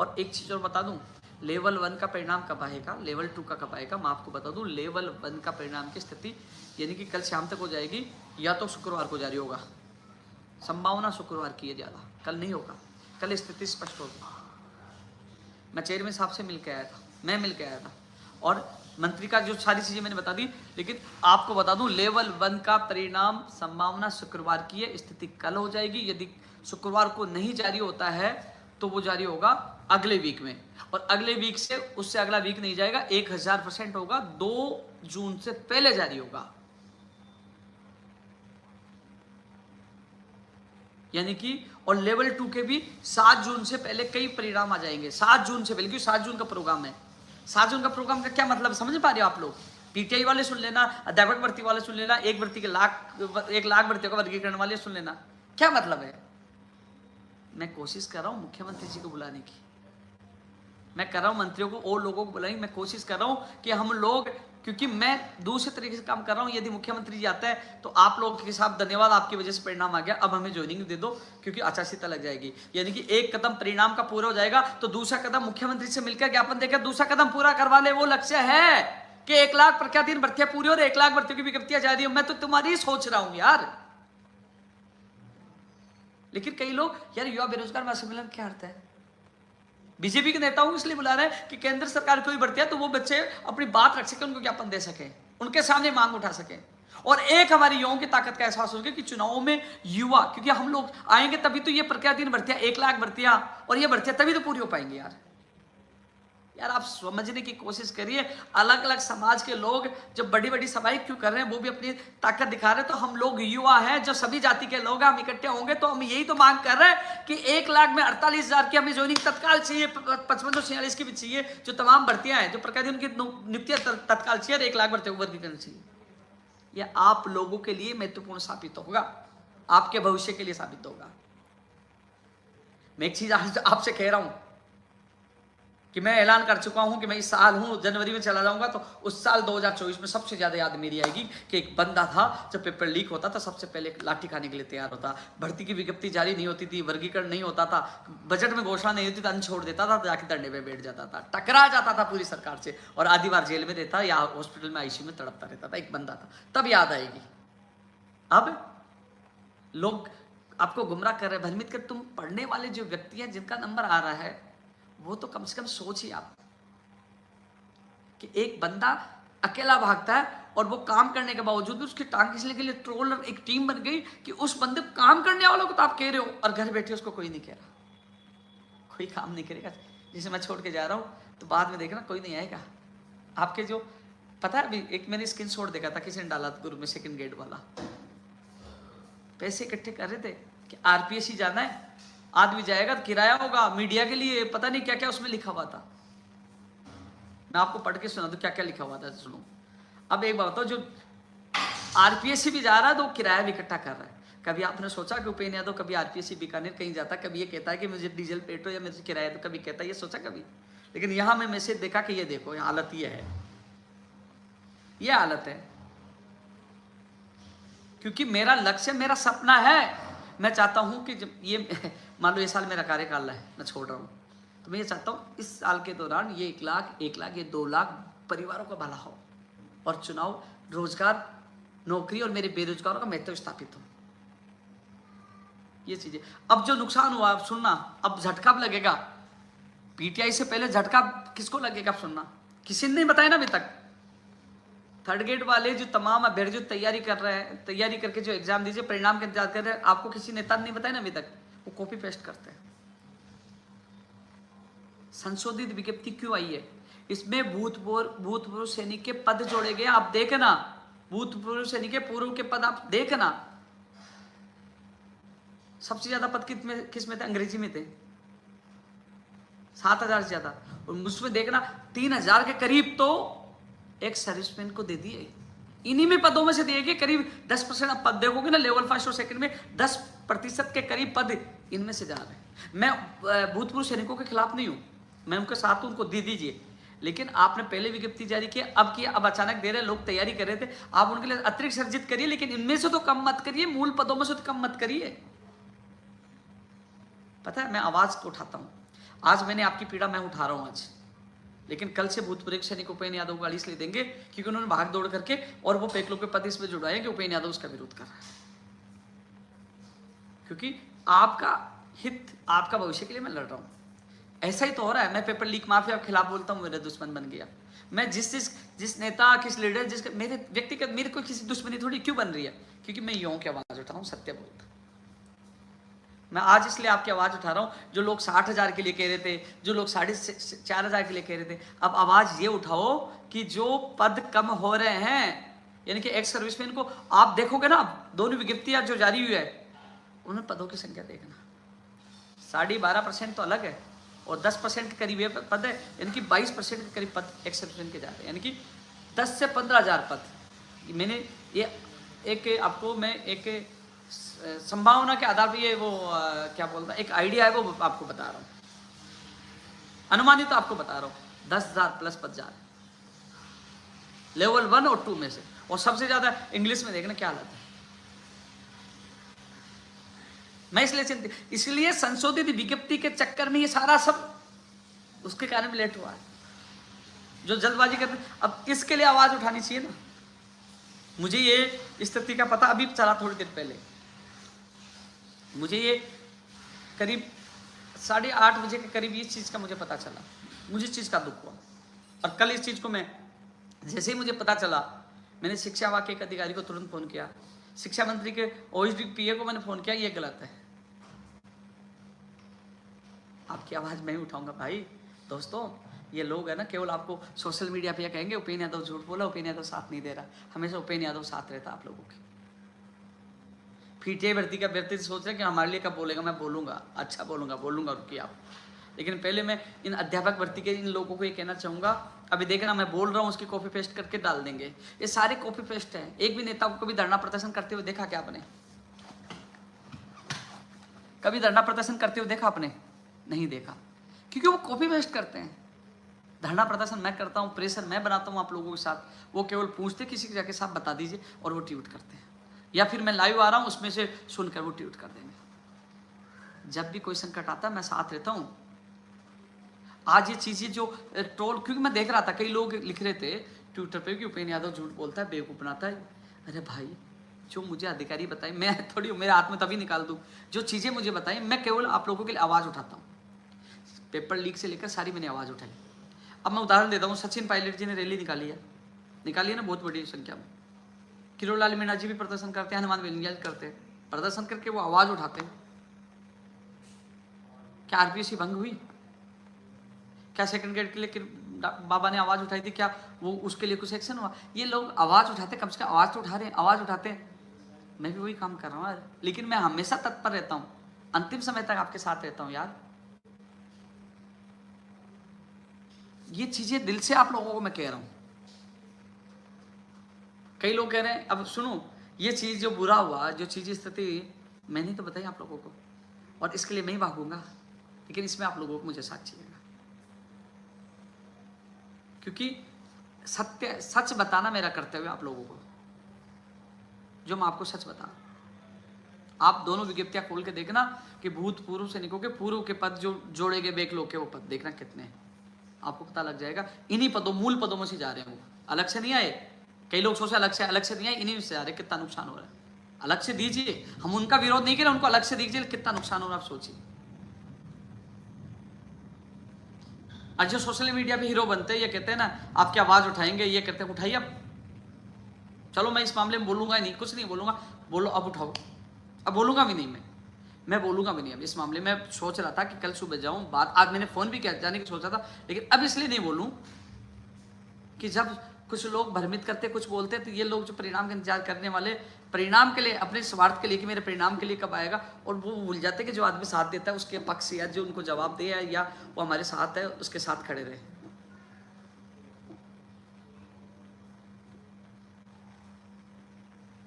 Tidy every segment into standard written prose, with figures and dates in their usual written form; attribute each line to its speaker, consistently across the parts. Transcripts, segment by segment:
Speaker 1: और एक चीज और बता दूं, लेवल 1 का परिणाम कब आएगा, लेवल 2 का कब आएगा, मैं आपको बता दूं। लेवल 1 का परिणाम की स्थिति यानी कि कल शाम तक हो जाएगी या तो शुक्रवार को जारी होगा, संभावना शुक्रवार की है ज्यादा, कल नहीं होगा, कल स्थिति स्पष्ट होगी। मैं चेयरमैन साहब से मिल के आया था, मैं मिल के आया था, और मंत्री का जो सारी चीजें मैंने बता दी। लेकिन आपको बता दूं, लेवल 1 का परिणाम संभावना शुक्रवार की है, स्थिति कल हो जाएगी। यदि शुक्रवार को नहीं जारी होता है तो वो जारी होगा अगले वीक में, और अगले वीक से उससे अगला वीक नहीं जाएगा, 1000% होगा, 2 जून से पहले जारी होगा। यानी कि और लेवल 2 के भी 7 जून से पहले कई परिणाम आ जाएंगे, 7 जून से पहले, क्योंकि 7 जून का प्रोग्राम है। 7 जून का प्रोग्राम का क्या मतलब समझ पा रहे हो आप लोग? पीटीआई वाले सुन लेना, अध्यापक भर्ती वाले सुन लेना, 1 भर्ती के 1 लाख भर्तियों का वर्गीकरण वाले सुन लेना। क्या मतलब है? मैं कोशिश कर रहा हूं मुख्यमंत्री जी को बुलाने की, मैं कर रहा हूं मंत्रियों को और लोगों को बुलाने, मैं कोशिश कर रहा हूं कि हम लोग, क्योंकि मैं दूसरे तरीके से काम कर रहा हूं। यदि मुख्यमंत्री जी आता है तो आप लोगों के साथ धन्यवाद, आपकी वजह से परिणाम आ गया, अब हमें ज्वाइनिंग दे दो, क्योंकि आचार संहिता लग जाएगी। यानी कि एक कदम परिणाम का पूरा हो जाएगा तो दूसरा कदम मुख्यमंत्री से मिलकर ज्ञापन देकर दूसरा कदम पूरा करवा ले। वो लक्ष्य है कि 1 लाख प्रत्याशीन भर्तियां पूरी और 1 लाख भर्तियों की विज्ञप्तियां जारी हो। मैं तो तुम्हारी सोच रहा हूं यार। लेकिन कई लोग, यार युवा बेरोजगार महासम्मेलन क्या अर्थ है? बीजेपी के नेताओं को इसलिए बुला रहे हैं कि केंद्र सरकार कोई बढ़ती है तो वो बच्चे अपनी बात रख सके, उनको ज्ञापन दे सके, उनके सामने मांग उठा सके, और एक हमारी युवाओं की ताकत का एहसास हो सके कि चुनावों में युवा, क्योंकि हम लोग आएंगे तभी तो ये प्रत्याशीन भर्तियां, 1 लाख भर्तियां और ये भर्तियां तभी तो पूरी हो पाएंगी। यार आप समझने की कोशिश करिए, अलग अलग समाज के लोग जब बड़ी बड़ी सभाएं क्यों कर रहे हैं, वो भी अपनी ताकत दिखा रहे हैं। तो हम लोग युवा हैं, जो सभी जाति के लोग हैं, हम इकट्ठे होंगे तो हम यही तो मांग कर रहे हैं कि 1 लाख में 48,000 की हमें ज्वाइनिंग तत्काल चाहिए, 5546 की भी चाहिए, जो तमाम भर्तियां हैं, जो प्रकार उनकी नियुक्तियां तत्काल चाहिए, और 1 लाख भर्तियों को वर्गीकरण चाहिए। यह आप लोगों के लिए महत्वपूर्ण साबित होगा, आपके भविष्य के लिए साबित होगा। मैं एक चीज आपसे कह रहा हूं कि मैं ऐलान कर चुका हूं कि मैं इस साल जनवरी में चला जाऊंगा, तो उस साल 2024 में सबसे ज्यादा याद मेरी आएगी कि एक बंदा था, जब पेपर लीक होता था सबसे पहले लाठी खाने के लिए तैयार होता, भर्ती की विज्ञप्ति जारी नहीं होती थी, वर्गीकरण नहीं होता था, बजट में घोषणा नहीं होती, अन छोड़ देता था, जाके धरने पे बैठ जाता था, टकरा जाता था पूरी सरकार से, और आधी बार जेल में रहता या हॉस्पिटल में आईसीयू में तड़पता रहता था। एक बंदा था, तब याद आएगी। अब लोग आपको गुमराह कर रहे हैं, भ्रमित कर, तुम पढ़ने वाले जो व्यक्ति हैं जिनका नंबर आ रहा है, वो तो कम से कम सोचिए आप कि एक बंदा अकेला भागता है और वो काम करने के बावजूद भी उसकी टांग खींचने के लिए ट्रोलर एक टीम बन गई कि उस बंदे काम करने वालों को तो आप कह रहे हो, और घर बैठे उसको कोई नहीं कह रहा, कोई काम नहीं करेगा। जिसे मैं छोड़ के जा रहा हूं तो बाद में देखना कोई नहीं आएगा। आपके जो पता है, अभी एक मैंने स्क्रीनशॉट देखा था, किसी ने डाला ग्रुप में, सेकंड गेट वाला, पैसे इकट्ठे कर रहे थे कि आरपीएससी जाना है, आदमी जाएगा तो किराया होगा, मीडिया के लिए पता नहीं क्या क्या उसमें लिखा हुआ था। मैं आपको पढ़ के सुना दूं क्या क्या लिखा हुआ था, सुनो। अब एक बात बताओ, जो आरपीएससी भी जा रहा है तो किराया भी इकट्ठा कर रहा है। कभी आपने सोचा कि उपेन्द्र यादव कभी आरपीएससी बीकानेर कहीं जाता, कभी ये कहता है कि मुझे डीजल पेट्रोल या मुझे किराया, तो कभी कहता है, ये सोचा कभी? लेकिन यहां मैं मैसेज देखा कि ये देखो, ये हालत ये है, ये हालत है। क्योंकि मेरा लक्ष्य, मेरा सपना है, मैं चाहता हूं कि जब ये मान लो ये साल मेरा कार्यकाल है, मैं छोड़ रहा हूं, तो मैं ये चाहता हूं इस साल के दौरान ये 1 लाख ये 2 लाख परिवारों का भला हो, और चुनाव, रोजगार, नौकरी और मेरे बेरोजगारों का महत्व स्थापित हो। ये चीजें अब जो नुकसान हुआ, अब सुनना, अब झटका लगेगा। पीटीआई से पहले झटका किसको लगेगा, अब सुनना, किसी ने नहीं बताया ना अभी तक। थर्ड गेट वाले जो तमाम अभ्यर्थी जो तैयारी कर रहे हैं, तैयारी करके जो एग्जाम दीजिए, परिणाम के इंतजार कर रहे हैं, आपको किसी नेता ने नहीं बताया ना अभी तक, वो कॉपी पेस्ट करते हैं। संशोधित विज्ञप्ति क्यों आई है? इसमें भूतपूर्व सैनिक के पद जोड़े गए, आप देखना, भूतपूर्व सैनिक के पूर्व के पद आप देखना। सबसे ज्यादा पद किस में थे? अंग्रेजी में थे, 7000 से ज्यादा, और उसमें देखना 3000 के करीब तो एक सर्विसमैन को दे दिए। इन्हीं में पदों में से दिए गए करीब 10%। आप पद देखोगे ना, लेवल 1 और 2 में 10% के करीब पद इनमें से जा रहे हैं। मैं भूतपूर्व सैनिकों के खिलाफ नहीं हूं, मैं उनके साथ हूं, उनको दे दीजिए, लेकिन आपने पहले विज्ञप्ति जारी की, अब अचानक दे रहे, लोग तैयारी कर रहे थे, आप उनके लिए अतिरिक्त सर्जित करिए, लेकिन इनमें से तो कम मत करिए, मूल पदों में से तो कम मत करिए। पता है, मैं आवाज को उठाता हूं, आज मैंने आपकी पीड़ा मैं उठा रहा हूं आज, लेकिन कल से भूतपूर्व सैनिक उपेन्द्र यादव को गाड़ी इसलिए देंगे क्योंकि उन्होंने भाग दौड़ करके और वो पेकलो के पद इसमें जुड़वाए कि उपेन्द्र यादव उसका विरोध कर रहा है। क्योंकि आपका हित, आपका भविष्य के लिए मैं लड़ रहा हूं। ऐसा ही तो हो रहा है। मैं पेपर लीक माफिया के खिलाफ बोलता हूं, मेरा दुश्मन बन गया। मैं जिस नेता, किस लीडर, जिस मेरे व्यक्तिगत, मेरे को किसी दुश्मनी थोड़ी क्यों बन रही है, क्योंकि मैं युवाओं की आवाज उठा रहा हूं, सत्य बोलता। मैं आज इसलिए आपकी आवाज उठा रहा हूं। जो लोग 60,000 के लिए कह रहे थे, जो लोग 4,500 के लिए कह रहे थे, अब आवाज ये उठाओ कि जो पद कम हो रहे हैं, यानी कि एक्स सर्विसमैन को आप देखोगे ना, दोनों विज्ञप्तियां जो जारी हुई है उन्हें पदों की संख्या देखना, 12.5% तो अलग है और 10% करीब ये पद है, यानी कि 22% के करीब पद एक्स सर्विसमैन के जा रहे हैं, यानी कि 10 से 15,000 पद। मैंने ये एक आपको मैं एक संभावना के आधार पर ये वो क्या बोलता है, एक आइडिया है वो आपको बता रहा हूँ, अनुमानित तो आपको बता रहा हूँ। 10,000 प्लस पद जा रहे हैं लेवल 1 और 2 में से, और सबसे ज्यादा इंग्लिश में देखना क्या हालत है। मैं इसलिए संशोधित विज्ञप्ति के चक्कर में ये सारा सब उसके कारण लेट हुआ है, जो जल्दबाजी करते। अब इसके लिए आवाज उठानी चाहिए ना। मुझे ये स्थिति का पता अभी चला, थोड़ी देर पहले मुझे ये करीब 8:30 बजे के करीब इस चीज का मुझे पता चला। मुझे इस चीज का दुख हुआ, और कल इस चीज को मैं जैसे ही मुझे पता चला, मैंने शिक्षा विभाग के एक अधिकारी को तुरंत फोन किया, शिक्षा मंत्री के ओएसडी पीए को मैंने फोन किया, ये गलत है, आपकी आवाज मैं ही उठाऊंगा। भाई दोस्तों, ये लोग है ना, केवल आपको सोशल मीडिया पे कहेंगे उपेन्द्र यादव झूठ बोला, उपेन्द्र यादव साथ नहीं दे रहा। हमेशा उपेन्द्र यादव साथ रहता आप लोगों के। पीटीआई भर्ती का व्यक्ति सोच रहे कि हमारे लिए कब बोलेगा, मैं बोलूंगा, अच्छा बोलूंगा रुकिए आप। लेकिन पहले मैं इन अध्यापक भर्ती के इन लोगों को ये कहना चाहूंगा, अभी देखना मैं बोल रहा हूँ उसकी कॉपी पेस्ट करके डाल देंगे। ये सारे कॉपी पेस्ट है। एक भी नेता को कभी धरना प्रदर्शन करते हुए देखा क्या आपने? कभी धरना प्रदर्शन करते हुए देखा आपने? नहीं देखा, क्योंकि वो कॉपी पेस्ट करते हैं। धरना प्रदर्शन मैं करता हूँ, प्रेशर मैं बनाता हूँ आप लोगों के साथ, वो केवल पूछते किसी के जाके साथ बता दीजिए और वो ट्वीट करते हैं, या फिर मैं लाइव आ रहा हूँ उसमें से सुनकर वो ट्वीट कर देंगे। जब भी कोई संकट आता है मैं साथ रहता हूँ। आज ये चीजें जो ट्रोल, क्योंकि मैं देख रहा था कई लोग लिख रहे थे ट्विटर पे कि उपेन्द्र यादव झूठ बोलता है, बेवकूफ बनाता है। अरे भाई, जो मुझे अधिकारी बताए, मैं थोड़ी मेरे हाथ में तभी निकाल दूं। जो चीजें मुझे बताई, मैं केवल आप लोगों के लिए आवाज उठाता हूँ। पेपर लीक से लेकर सारी मैंने आवाज उठाई। अब मैं उदाहरण देता हूँ, सचिन पायलट जी ने रैली निकाली है ना, बहुत बड़ी संख्या में। किरोड़लाल मीणा जी भी प्रदर्शन करते हैं, हनुमान वेलिंगल करते हैं, प्रदर्शन करके वो आवाज उठाते हैं। क्या आरपीएससी भंग हुई? क्या सेकंड ग्रेड के लिए बाबा ने आवाज उठाई थी, क्या वो उसके लिए कुछ एक्शन हुआ? ये लोग आवाज उठाते, कम से कम आवाज तो उठा रहे हैं, आवाज उठाते हैं। मैं भी वही काम कर रहा हूँ, लेकिन मैं हमेशा तत्पर रहता हूँ, अंतिम समय तक आपके साथ रहता हूँ यार। ये चीजें दिल से आप लोगों को मैं कह रहा हूं। कई लोग कह रहे हैं, अब सुनो, ये चीज जो बुरा हुआ, जो चीज स्थिति मैंने तो बताई आप लोगों को, और इसके लिए मैं ही भागूंगा, लेकिन इसमें आप लोगों को मुझे साथ चाहिएगा, क्योंकि सच बताना मेरा कर्तव्य आप लोगों को। जो मैं आपको सच बता, आप दोनों विज्ञप्तियां खोल के देखना कि भूतपूर्व सैनिकों के पूर्व के पद जो जोड़े गए बैकलॉग के, वो पद देखना कितने हैं, आपको पता लग जाएगा। इन्हीं पदों, मूल पदों में से जा रहे हैं, अलग से नहीं आए। कई लोग सोचे अलग से नहीं आए, इन्हीं में से आ रहे। कितना नुकसान हो रहा है, अलग से दीजिए। हम उनका विरोध नहीं कर रहे, उनको अलग से दीजिए, कितना नुकसान हो रहा है आप सोचिए। आज जो सोशल मीडिया पे हीरो बनते हैं, ये कहते हैं ना आपकी आवाज उठाएंगे, ये कहते हैं उठाइए अब। चलो मैं इस मामले में बोलूंगा ही नहीं, कुछ नहीं बोलूंगा, बोलो अब उठाओ। अब बोलूंगा भी नहीं, मैं बोलूंगा भी नहीं अब इस मामले में। सोच रहा था कि कल सुबह जाऊं बात, आज मैंने फोन भी किया, जाने की सोचा था, लेकिन अब इसलिए नहीं बोलूं कि जब कुछ लोग भ्रमित करते, कुछ बोलते, तो ये लोग जो परिणाम का इंतजार करने वाले, परिणाम के लिए, अपने स्वार्थ के लिए कि मेरे परिणाम के लिए कब आएगा, और वो भूल जाते कि जो आदमी साथ देता है उसके पक्ष, या जो उनको जवाब दे या वो हमारे साथ है, उसके साथ खड़े रहे।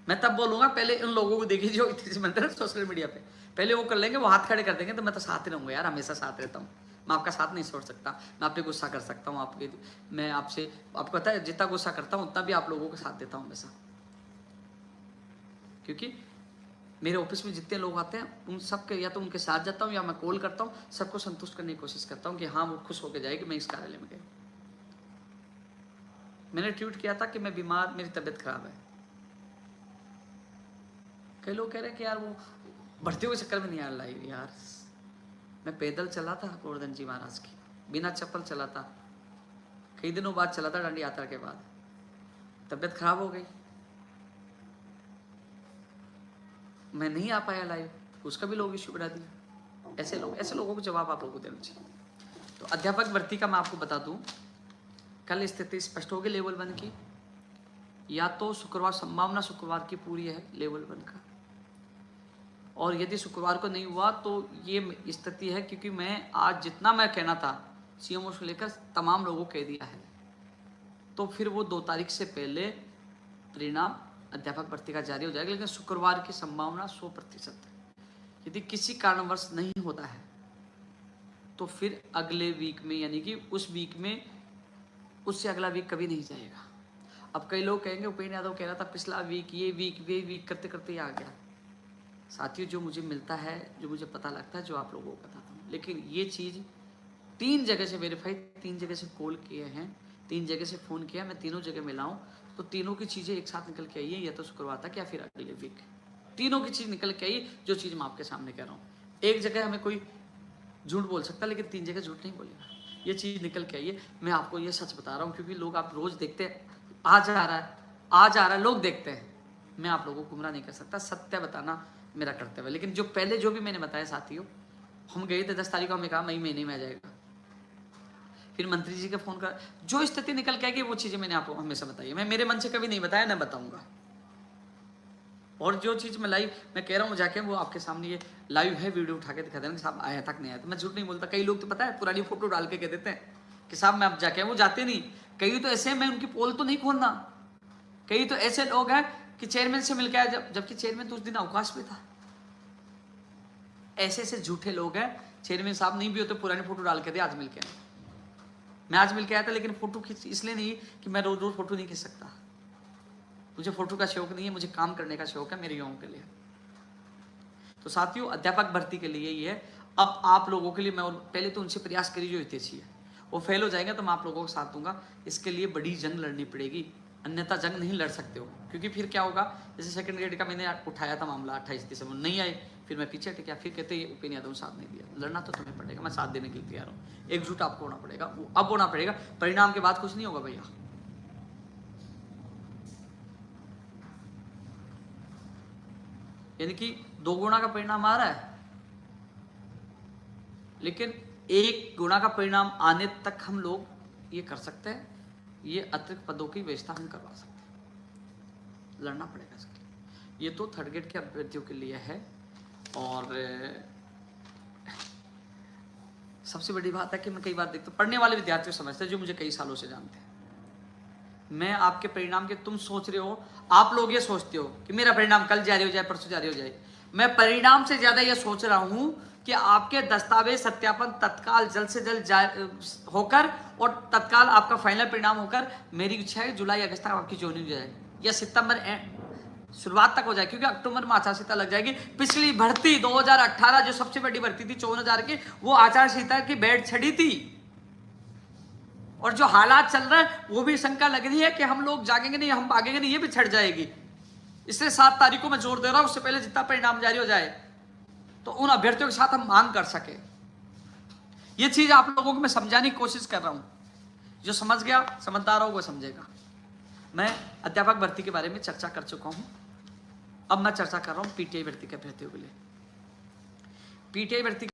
Speaker 1: मैं तब बोलूंगा, पहले उन लोगों को देखिए जो इतने बनते हैं सोशल मीडिया पे, पहले वो कर लेंगे, वो हाथ खड़े कर देंगे, तो मैं तो साथ ही रहूंगा यार, हमेशा साथ रहता हूँ। मैं आपका साथ नहीं छोड़ सकता, मैं आप पे गुस्सा कर सकता हूँ, आपके, मैं आपसे, आपको पता है जितना गुस्सा करता हूँ उतना भी आप लोगों को साथ देता हूँ हमेशा, क्योंकि मेरे ऑफिस में जितने लोग आते हैं उन सब के या तो उनके साथ जाता हूँ या मैं कॉल करता हूँ, सबको संतुष्ट करने की कोशिश करता हूँ कि हाँ वो खुश होकर जाए कि मैं इस कार्यालय में गया। मैंने ट्वीट किया था कि मैं बीमार, मेरी तबीयत खराब है। कई लोग कह रहे हैं कि यार वो बढ़ते हुए चक्कर में नहीं आ रहा है। यार मैं पैदल चला था गोवर्धन जी महाराज की, बिना चप्पल चला था, कई दिनों बाद चला था डांडी यात्रा के बाद, तबीयत खराब हो गई, मैं नहीं आ पाया लाइव, उसका भी लोग इश्यू बना दिया। ऐसे लोगों को जवाब आप लोगों को देना चाहिए। तो अध्यापक भर्ती का मैं आपको बता दूं, कल स्थिति स्पष्ट होगी लेवल 1 की। या तो शुक्रवार, संभावना शुक्रवार की पूरी है लेवल 1 का, और यदि शुक्रवार को नहीं हुआ तो ये स्थिति है, क्योंकि मैं आज जितना मैं कहना था सीएमओ से लेकर तमाम लोगों को कह दिया है, तो फिर वो 2 तारीख से पहले परिणाम अध्यापक भर्ती का जारी हो जाएगा। लेकिन शुक्रवार की संभावना 100% है। यदि किसी कारणवश नहीं होता है तो फिर अगले वीक में, यानी कि उस वीक में, उससे अगला वीक कभी नहीं जाएगा। अब कई लोग कहेंगे उपेंद्र यादव कह रहा था पिछला वीक, ये वीक करते करते आ गया। साथियों, जो मुझे मिलता है, जो मुझे पता लगता है, जो आप लोगों को बताता हूँ, लेकिन ये चीज़ 3 जगह से वेरीफाई, 3 जगह से कॉल किए हैं, 3 जगह से फ़ोन किया, मैं तीनों जगह मिला हूँ, तो तीनों की चीज़ें एक साथ निकल के आई है, या तो शुक्रवार तक या फिर अगले वीक। तीनों की चीज़ निकल के आई, जो चीज़ मैं आपके सामने कह रहा हूँ। एक जगह हमें कोई झूठ बोल सकता है, लेकिन 3 जगह झूठ नहीं बोलेगा। ये चीज़ निकल के आई है, मैं आपको ये सच बता रहा हूँ, क्योंकि लोग आप रोज़ देखते हैं, आ जा रहा है, लोग देखते हैं। मैं आप लोगों को गुमराह नहीं कर सकता, सत्य बताना मेरा कर्तव्य है। लेकिन जो पहले जो भी मैंने बताया साथियों, हम गए थे 10 तारीख को, हमें कहा मई महीने में आ जाएगा। फिर मंत्री जी का फोन कर, जो स्थिति निकल के आएगी वो चीजें मैंने आपको हमेशा बताई है। मैं मेरे मन से कभी नहीं बताया, ना बताऊंगा। और जो चीज मैं लाइव मैं कह रहा हूँ जाके, वो आपके सामने ये लाइव है, वीडियो उठा के दिखा देना कि साहब आया तक नहीं आया। तो मैं झूठ नहीं बोलता। कई लोग तो पता है पुरानी फोटो डाल के कह देते हैं कि साहब मैं अब जाके, वो जाते नहीं। कई तो ऐसे, मैं उनकी पोल तो नहीं खोलना, कई तो ऐसे लोग हैं कि चेयरमैन से मिल के आया, जबकि चेयरमैन तो उस दिन अवकाश पे था। ऐसे ऐसे झूठे लोग हैं। चेयरमैन साहब नहीं भी होते, पुरानी फोटो डाल के दे, आज मिल के आए। मैं आज मिल के आया था, लेकिन फोटो खींच इसलिए नहीं कि मैं रोज रोज फोटो नहीं खींच सकता। मुझे फोटो का शौक नहीं है, मुझे काम करने का शौक है मेरे युवाओं के लिए। तो साथियों, अध्यापक भर्ती के लिए ये है। अब आप लोगों के लिए मैं, और पहले तो उनसे प्रयास करिए जो हितैषी है, वो फेल हो जाएगा तो मैं आप लोगों को साथ दूंगा। इसके लिए बड़ी जंग लड़नी पड़ेगी, अन्यथा जंग नहीं लड़ सकते हो। क्योंकि फिर क्या होगा, जैसे सेकंड ग्रेड का मैंने उठाया था मामला 28 दिसंबर, नहीं आए, फिर मैं पीछे टिका, फिर कहते ये उपेंद्र यादव साथ नहीं दिया। लड़ना तो तुम्हें पड़ेगा, मैं साथ देने के लिए तैयार हूँ। एकजुट आपको होना पड़ेगा, वो अब होना पड़ेगा। परिणाम के बाद कुछ नहीं होगा भैया। यानी कि 2 गुना का परिणाम आ रहा है, लेकिन 1 गुना का परिणाम आने तक हम लोग ये कर सकते हैं। ये अतिरिक्त पदों की व्यवस्था हम करवा सकते हैं। लड़ना पड़ेगा इसके लिए। ये तो 3rd ग्रेड के अभ्यर्थियों के लिए है। और सबसे बड़ी बात है कि मैं कई बार देखता हूँ, पढ़ने वाले विद्यार्थियों समझते हैं, जो मुझे कई सालों से जानते हैं। मैं आपके परिणाम के, तुम सोच रहे हो, आप लोग ये सोचते हो कि मेरा परिणाम कल जारी हो जाए, परसों जारी हो जाए। मैं परिणाम से ज्यादा ये सोच रहा हूं कि आपके दस्तावेज सत्यापन तत्काल जल्द से जल्द होकर, और तत्काल आपका फाइनल परिणाम होकर, मेरी इच्छा है जुलाई अगस्त तक आपकी ज्वाइनिंग हो जाए, या सितंबर शुरुआत तक हो जाए, क्योंकि अक्टूबर में आचार संहिता लग जाएगी। पिछली भर्ती 2018 जो सबसे बड़ी भर्ती थी 54,000 की, वो आचार संहिता की बेड़ छड़ी थी। और जो हालात चल रहे हैं, वो भी शंका लग रही है कि हम लोग जागेंगे नहीं, हम भागेंगे नहीं, ये भी छड़ जाएगी। इसलिए 7 तारीख को मैं जोर दे रहा हूं, उससे पहले जितना परिणाम जारी हो जाए, तो उन अभ्यर्थियों के साथ हम मांग कर सके। ये चीज आप लोगों को मैं समझाने की कोशिश कर रहा हूं। जो समझ गया, समझदार हो, वो समझेगा। मैं अध्यापक भर्ती के बारे में चर्चा कर चुका हूं। अब मैं चर्चा कर रहा हूं पीटीआई भर्ती के अभ्यर्थियों के लिए। पीटीआई भर्ती